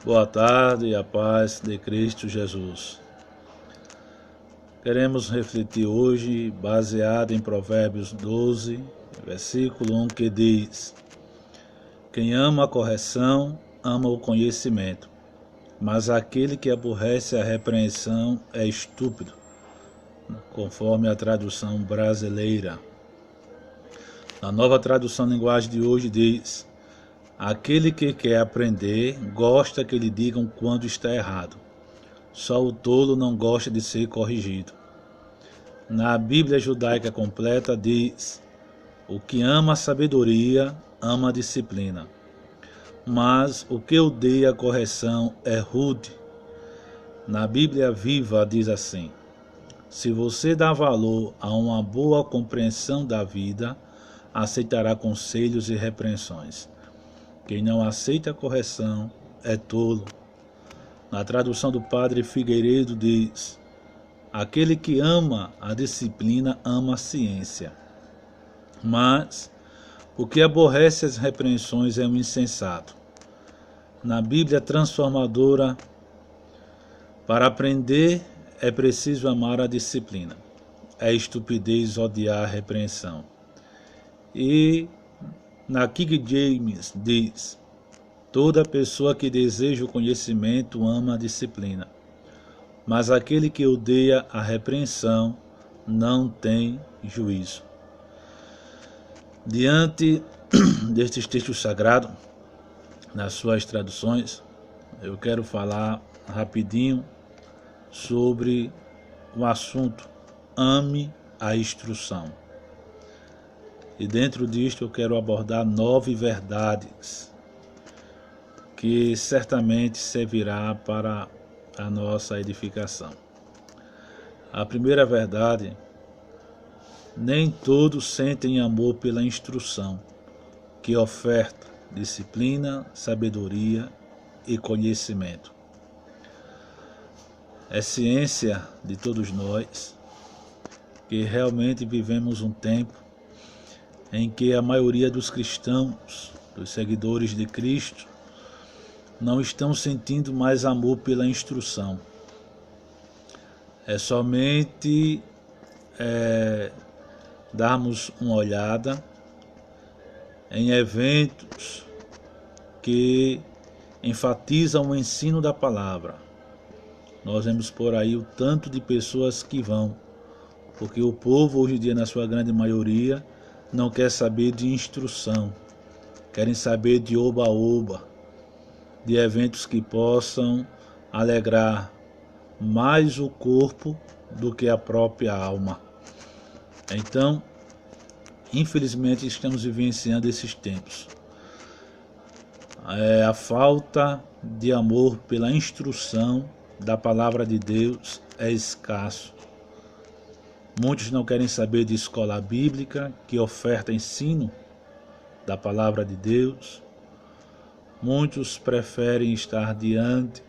Boa tarde e a paz de Cristo Jesus. Queremos refletir hoje baseado em Provérbios 12, versículo 1, que diz: Quem ama a correção, ama o conhecimento, mas aquele que aborrece a repreensão é estúpido, conforme a tradução brasileira. A nova tradução linguagem de hoje diz: Aquele que quer aprender gosta que lhe digam quando está errado. Só o tolo não gosta de ser corrigido. Na Bíblia Judaica Completa diz: O que ama a sabedoria, ama a disciplina. Mas o que odeia a correção é rude. Na Bíblia Viva diz assim: Se você dá valor a uma boa compreensão da vida, aceitará conselhos e repreensões. Quem não aceita a correção é tolo. Na tradução do Padre Figueiredo diz: Aquele que ama a disciplina ama a ciência. Mas o que aborrece as repreensões é um insensato. Na Bíblia Transformadora, para aprender é preciso amar a disciplina. É estupidez odiar a repreensão. E na King James diz: Toda pessoa que deseja o conhecimento ama a disciplina, mas aquele que odeia a repreensão não tem juízo. Diante destes textos sagrados, nas suas traduções, eu quero falar rapidinho sobre o assunto ame a instrução. E dentro disto eu quero abordar 9 verdades que certamente servirá para a nossa edificação. A primeira verdade: nem todos sentem amor pela instrução, que oferta disciplina, sabedoria e conhecimento. É ciência de todos nós que realmente vivemos um tempo em que a maioria dos cristãos, dos seguidores de Cristo, não estão sentindo mais amor pela instrução. É somente darmos uma olhada em eventos que enfatizam o ensino da palavra. Nós vemos por aí o tanto de pessoas que vão, porque o povo hoje em dia, na sua grande maioria, não quer saber de instrução, querem saber de oba-oba, de eventos que possam alegrar mais o corpo do que a própria alma. Então, infelizmente, estamos vivenciando esses tempos. A falta de amor pela instrução da palavra de Deus é escasso. Muitos não querem saber de escola bíblica que oferta ensino da palavra de Deus. Muitos preferem estar diante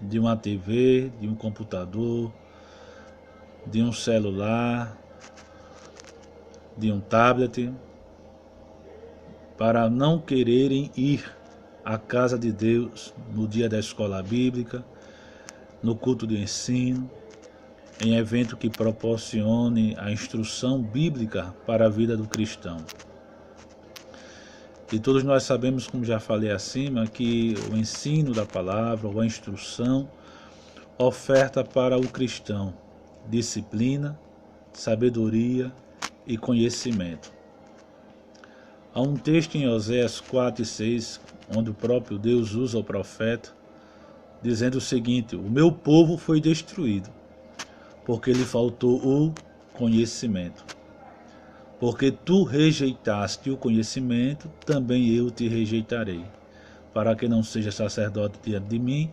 de uma TV, de um computador, de um celular, de um tablet, para não quererem ir à casa de Deus no dia da escola bíblica, no culto de ensino, em evento que proporcione a instrução bíblica para a vida do cristão. E todos nós sabemos, como já falei acima, que o ensino da palavra, ou a instrução, oferta para o cristão disciplina, sabedoria e conhecimento. Há um texto em Oséias 4 e 6, onde o próprio Deus usa o profeta, dizendo o seguinte: O meu povo foi destruído, porque lhe faltou o conhecimento. Porque tu rejeitaste o conhecimento, também eu te rejeitarei, para que não seja sacerdote diante de mim,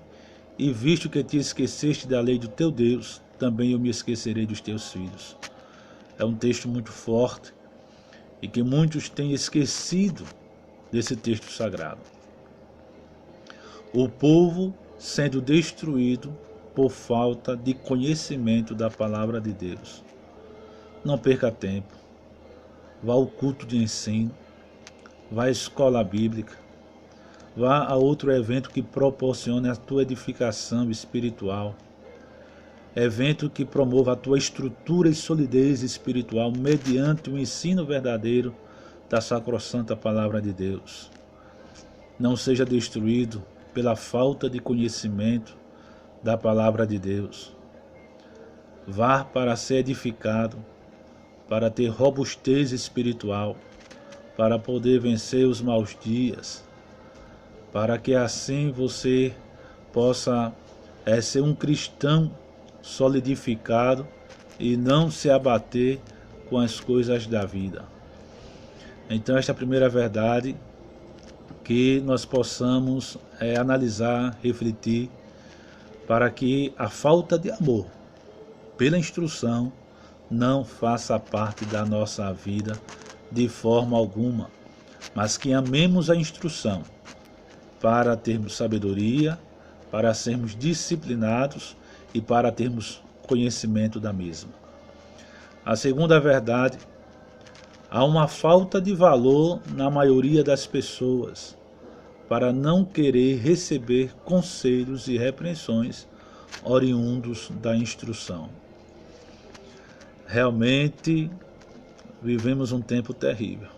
e visto que te esqueceste da lei do teu Deus, também eu me esquecerei dos teus filhos. É um texto muito forte e que muitos têm esquecido desse texto sagrado. O povo sendo destruído por falta de conhecimento da palavra de Deus. Não perca tempo. Vá ao culto de ensino, vá à escola bíblica, Vá a outro evento que proporcione a tua edificação espiritual. Evento que promova a tua estrutura e solidez espiritual mediante o ensino verdadeiro da sacrossanta palavra de Deus. Não seja destruído pela falta de conhecimento da palavra de Deus. Vá para ser edificado, para ter robustez espiritual, para poder vencer os maus dias, para que assim você possa ser um cristão solidificado e não se abater com as coisas da vida. Então, esta é a primeira verdade que nós possamos analisar, refletir, para que a falta de amor pela instrução não faça parte da nossa vida de forma alguma, mas que amemos a instrução para termos sabedoria, para sermos disciplinados e para termos conhecimento da mesma. A segunda verdade, há uma falta de valor na maioria das pessoas para não querer receber conselhos e repreensões oriundos da instrução. Realmente vivemos um tempo terrível.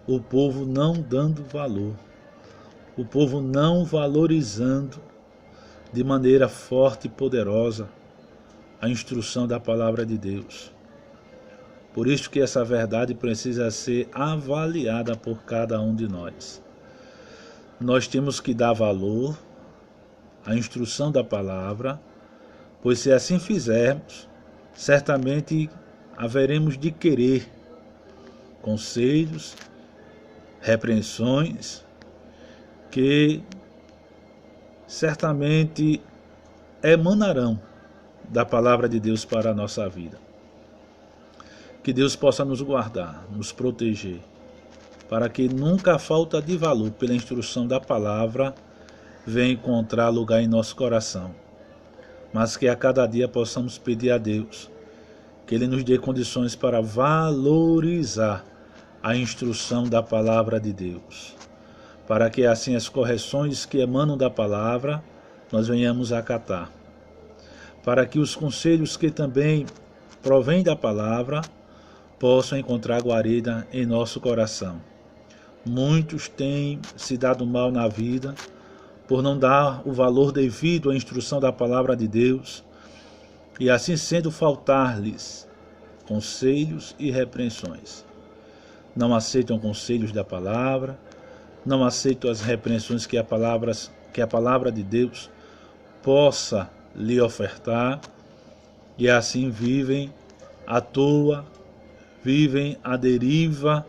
O povo não dando valor, o povo não valorizando de maneira forte e poderosa a instrução da palavra de Deus. Por isso que essa verdade precisa ser avaliada por cada um de nós. Nós temos que dar valor à instrução da palavra, pois se assim fizermos, certamente haveremos de querer conselhos, repreensões, que certamente emanarão da palavra de Deus para a nossa vida. Que Deus possa nos guardar, nos proteger, para que nunca a falta de valor pela instrução da palavra venha encontrar lugar em nosso coração, mas que a cada dia possamos pedir a Deus que Ele nos dê condições para valorizar a instrução da palavra de Deus, para que assim as correções que emanam da palavra nós venhamos a acatar, para que os conselhos que também provêm da palavra possam encontrar guarida em nosso coração. Muitos têm se dado mal na vida por não dar o valor devido à instrução da palavra de Deus e assim sendo faltar-lhes conselhos e repreensões. Não aceitam conselhos da palavra, não aceitam as repreensões que a palavra de Deus possa lhe ofertar e assim vivem à toa, vivem à deriva,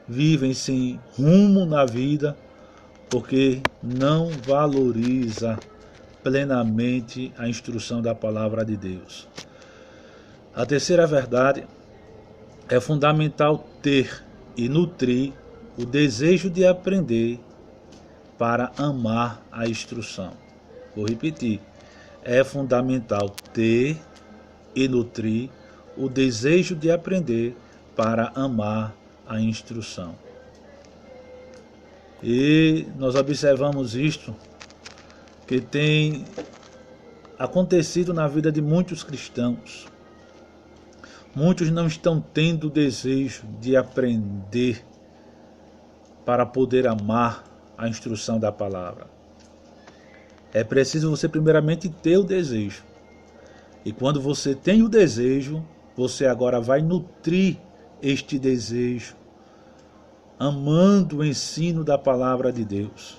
vivem sem rumo na vida, porque não valoriza plenamente a instrução da palavra de Deus. A terceira verdade, é fundamental ter e nutrir o desejo de aprender para amar a instrução. Vou repetir, é fundamental ter e nutrir o desejo de aprender para amar a instrução. E nós observamos isto que tem acontecido na vida de muitos cristãos. Muitos não estão tendo o desejo de aprender para poder amar a instrução da palavra. É preciso você primeiramente ter o desejo. E quando você tem o desejo, você agora vai nutrir este desejo, amando o ensino da palavra de Deus.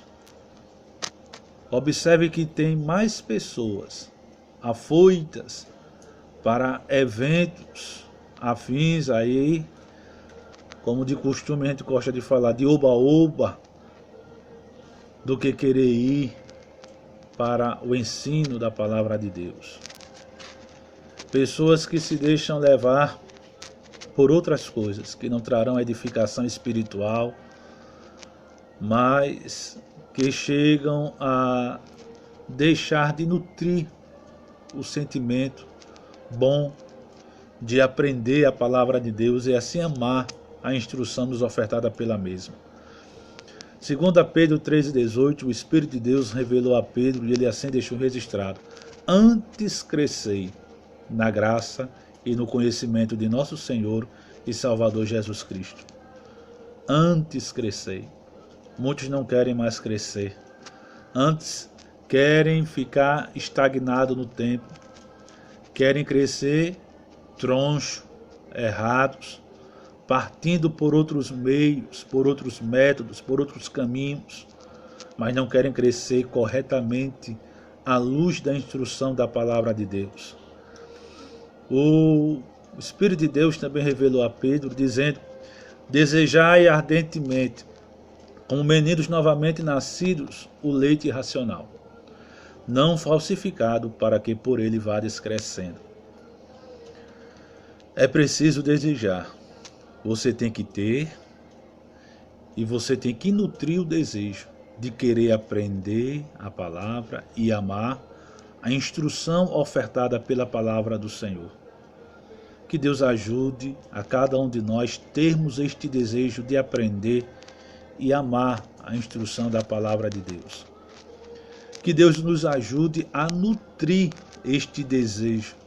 Observe que tem mais pessoas afoitas para eventos afins aí, como de costume a gente gosta de falar, de oba-oba, do que querer ir para o ensino da palavra de Deus. Pessoas que se deixam levar por outras coisas, que não trarão edificação espiritual, mas que chegam a deixar de nutrir o sentimento bom de aprender a palavra de Deus e assim amar a instrução nos ofertada pela mesma. Segundo Pedro 3,18, o Espírito de Deus revelou a Pedro e ele assim deixou registrado: antes crescei na graça e no conhecimento de nosso Senhor e Salvador Jesus Cristo. Antes crescei. Muitos não querem mais crescer. Antes querem ficar estagnado no tempo. Querem crescer troncho, errados, partindo por outros meios, por outros métodos, por outros caminhos, mas não querem crescer corretamente à luz da instrução da palavra de Deus. O Espírito de Deus também revelou a Pedro, dizendo: desejai ardentemente, como meninos novamente nascidos, o leite racional, não falsificado, para que por ele vades crescendo. É preciso desejar. Você tem que ter e você tem que nutrir o desejo de querer aprender a palavra e amar a instrução ofertada pela palavra do Senhor. Que Deus ajude a cada um de nós termos este desejo de aprender e amar a instrução da palavra de Deus. Que Deus nos ajude a nutrir este desejo,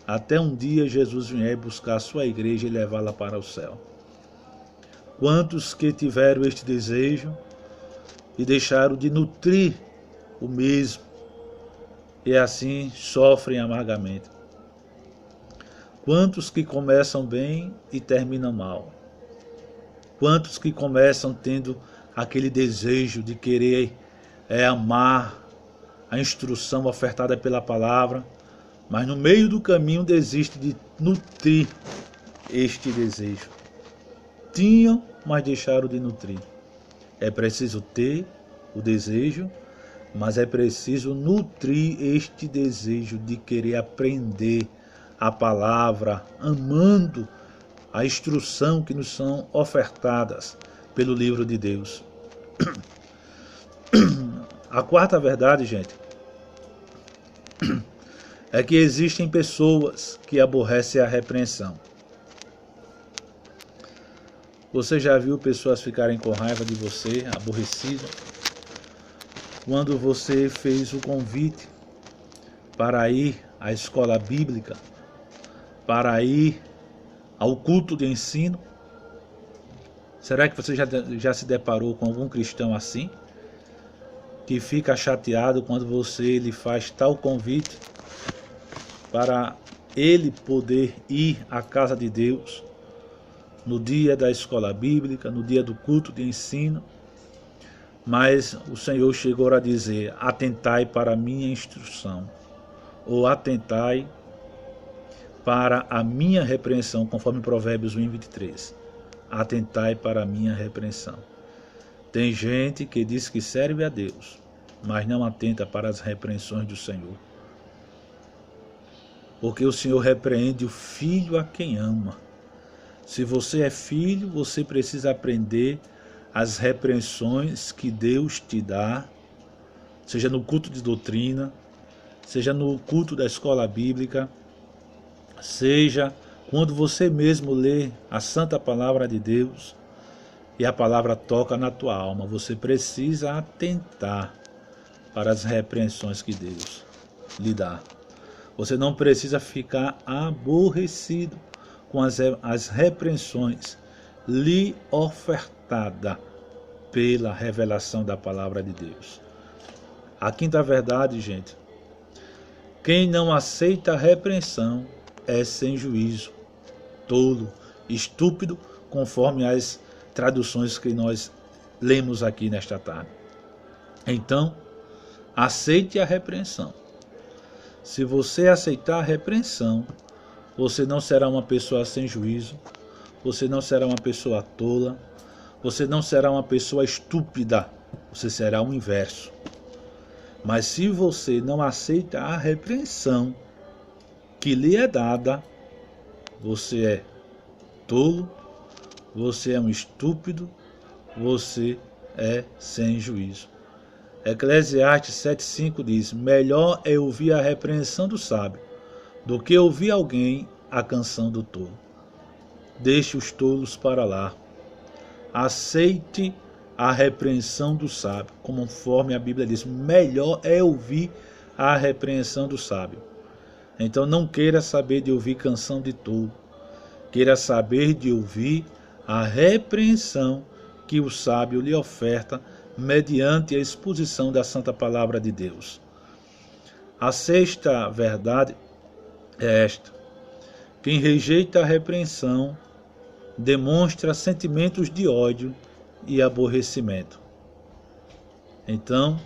até um dia Jesus vier buscar a sua igreja e levá-la para o céu. Quantos que tiveram este desejo e deixaram de nutrir o mesmo e assim sofrem amargamente? Quantos que começam bem e terminam mal? Quantos que começam tendo aquele desejo de querer amar a instrução ofertada pela palavra, mas no meio do caminho desiste de nutrir este desejo. Tinham, mas deixaram de nutrir. É preciso ter o desejo, mas é preciso nutrir este desejo de querer aprender a palavra, amando a instrução que nos são ofertadas pelo livro de Deus. A quarta verdade, gente, é que existem pessoas que aborrecem a repreensão. Você já viu pessoas ficarem com raiva de você, aborrecidas, quando você fez o convite para ir à escola bíblica, para ir ao culto de ensino? Será que você já se deparou com algum cristão assim? Que fica chateado quando você lhe faz tal convite para ele poder ir à casa de Deus no dia da escola bíblica, no dia do culto de ensino, mas o Senhor chegou a dizer: atentai para a minha instrução, ou atentai para a minha repreensão, conforme Provérbios 1:23. Atentai para a minha repreensão. Tem gente que diz que serve a Deus, mas não atenta para as repreensões do Senhor. Porque o Senhor repreende o filho a quem ama. Se você é filho, você precisa aprender as repreensões que Deus te dá, seja no culto de doutrina, seja no culto da escola bíblica, seja quando você mesmo lê a santa palavra de Deus e a palavra toca na tua alma. Você precisa atentar para as repreensões que Deus lhe dá. Você não precisa ficar aborrecido com as repreensões lhe ofertada pela revelação da palavra de Deus. A quinta verdade, gente: quem não aceita a repreensão é sem juízo, tolo, estúpido, conforme as traduções que nós lemos aqui nesta tarde. Então, aceite a repreensão. Se você aceitar a repreensão, você não será uma pessoa sem juízo, você não será uma pessoa tola, você não será uma pessoa estúpida, você será o inverso. Mas se você não aceita a repreensão que lhe é dada, você é tolo, você é um estúpido, você é sem juízo. Eclesiastes 7,5 diz: melhor é ouvir a repreensão do sábio do que ouvir alguém a canção do tolo. Deixe os tolos para lá. Aceite a repreensão do sábio, conforme a Bíblia diz, melhor é ouvir a repreensão do sábio. Então não queira saber de ouvir canção de tolo, queira saber de ouvir a repreensão que o sábio lhe oferta mediante a exposição da Santa Palavra de Deus. A sexta verdade é esta: quem rejeita a repreensão demonstra sentimentos de ódio e aborrecimento. Então,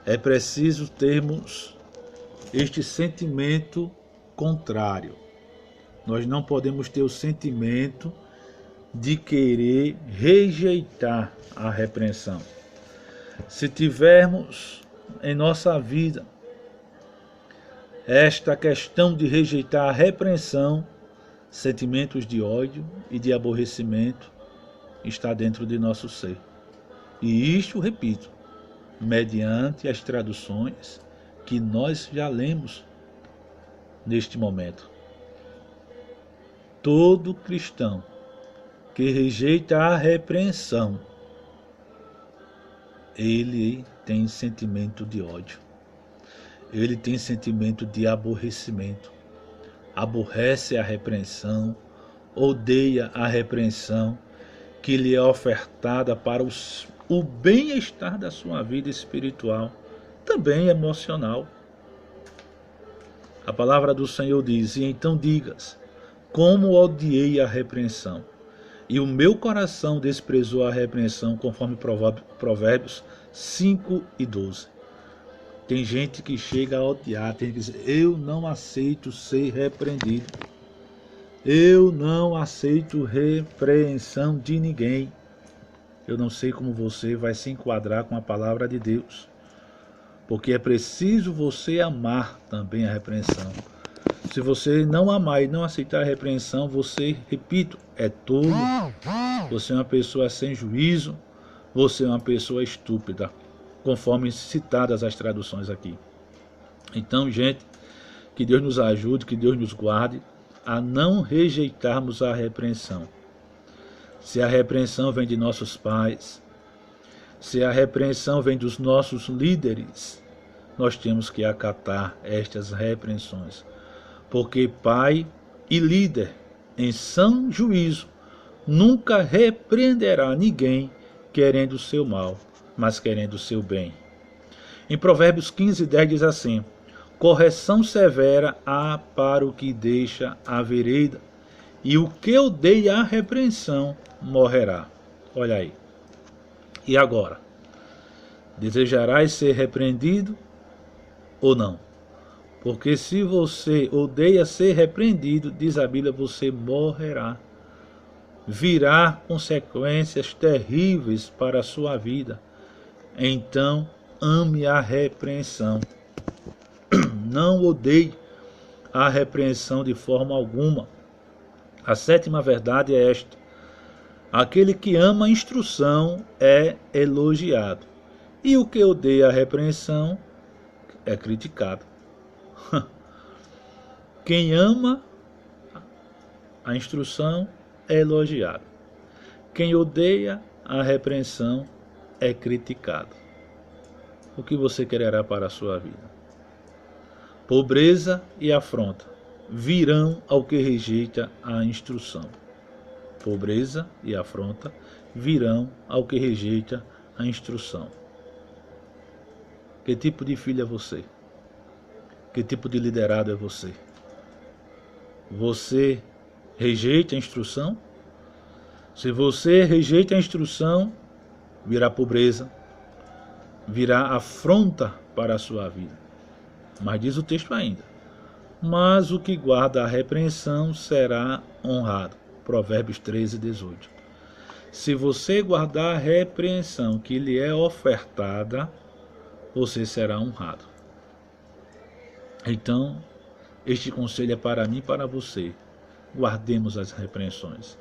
é preciso termos este sentimento contrário. Nós não podemos ter o sentimento de querer rejeitar a repreensão. Se tivermos em nossa vida esta questão de rejeitar a repreensão, sentimentos de ódio e de aborrecimento está dentro de nosso ser. E isto, repito, mediante as traduções que nós já lemos neste momento. Todo cristão que rejeita a repreensão, ele tem sentimento de ódio. Ele tem sentimento de aborrecimento. Aborrece a repreensão, odeia a repreensão que lhe é ofertada para o bem-estar da sua vida espiritual, também emocional. A palavra do Senhor diz: e então digas, como odiei a repreensão, e o meu coração desprezou a repreensão, conforme Provérbios 5:12. Tem gente que chega a odiar, tem que dizer: eu não aceito ser repreendido. Eu não aceito repreensão de ninguém. Eu não sei como você vai se enquadrar com a palavra de Deus, porque é preciso você amar também a repreensão. Se você não amar e não aceitar a repreensão, você, repito, é tolo. Você é uma pessoa sem juízo. Você é uma pessoa estúpida, conforme citadas as traduções aqui. Então, gente, que Deus nos ajude, que Deus nos guarde a não rejeitarmos a repreensão. Se a repreensão vem de nossos pais, se a repreensão vem dos nossos líderes, nós temos que acatar estas repreensões. Porque pai e líder, em sã juízo, nunca repreenderá ninguém querendo o seu mal, mas querendo o seu bem. Em Provérbios 15:10 diz assim: correção severa há para o que deixa a vereda, e o que odeia a repreensão morrerá. Olha aí. E agora? Desejarás ser repreendido ou não? Porque se você odeia ser repreendido, diz a Bíblia, você morrerá. Virá consequências terríveis para a sua vida. Então, ame a repreensão. Não odeie a repreensão de forma alguma. A sétima verdade é esta: aquele que ama a instrução é elogiado, e o que odeia a repreensão é criticado. Quem ama a instrução é elogiado. Quem odeia a repreensão é criticado. O que você quererá para a sua vida? Pobreza e afronta virão ao que rejeita a instrução. Pobreza e afronta virão ao que rejeita a instrução. Que tipo de filho é você? Que tipo de liderado é você? Você rejeita a instrução? Se você rejeita a instrução, virá pobreza, virá afronta para a sua vida. Mas diz o texto ainda: mas o que guarda a repreensão será honrado. Provérbios 13:18. Se você guardar a repreensão que lhe é ofertada, você será honrado. Então, este conselho é para mim e para você. Guardemos as repreensões,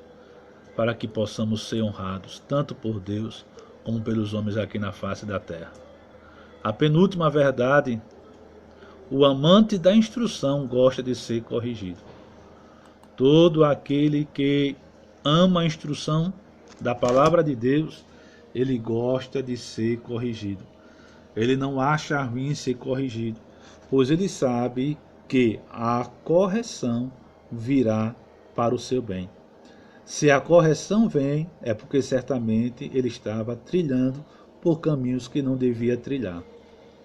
para que possamos ser honrados, tanto por Deus, como pelos homens aqui na face da terra. A penúltima verdade: o amante da instrução gosta de ser corrigido. Todo aquele que ama a instrução da palavra de Deus, ele gosta de ser corrigido. Ele não acha ruim ser corrigido, pois ele sabe que a correção virá para o seu bem. Se a correção vem, é porque certamente ele estava trilhando por caminhos que não devia trilhar.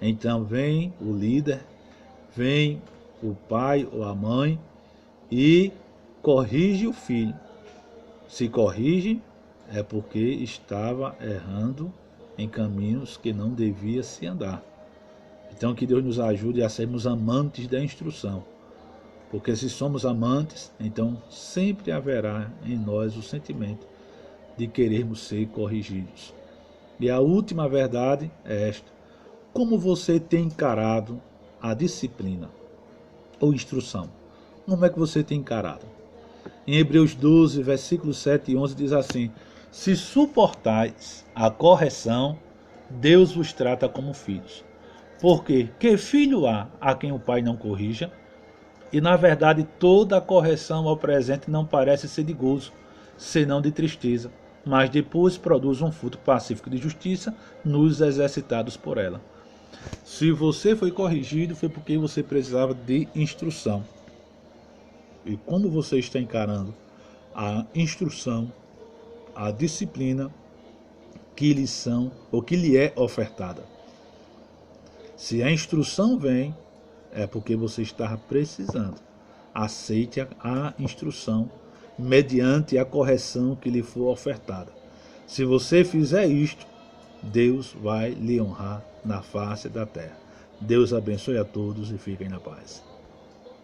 Então vem o líder, vem o pai ou a mãe e corrige o filho. Se corrige, é porque estava errando em caminhos que não devia se andar. Então que Deus nos ajude a sermos amantes da instrução. Porque se somos amantes, então sempre haverá em nós o sentimento de querermos ser corrigidos. E a última verdade é esta: como você tem encarado a disciplina ou instrução? Como é que você tem encarado? Em Hebreus 12, versículos 7 e 11 diz assim: se suportais a correção, Deus vos trata como filhos. Porque que filho há a quem o pai não corrija? E na verdade toda a correção ao presente não parece ser de gozo, senão de tristeza, mas depois produz um fruto pacífico de justiça nos exercitados por ela. Se você foi corrigido, foi porque você precisava de instrução. E como você está encarando a instrução, a disciplina que lhe são ou que lhe é ofertada? Se a instrução vem, é porque você está precisando. Aceite a instrução mediante a correção que lhe for ofertada. Se você fizer isto, Deus vai lhe honrar na face da terra. Deus abençoe a todos e fiquem na paz.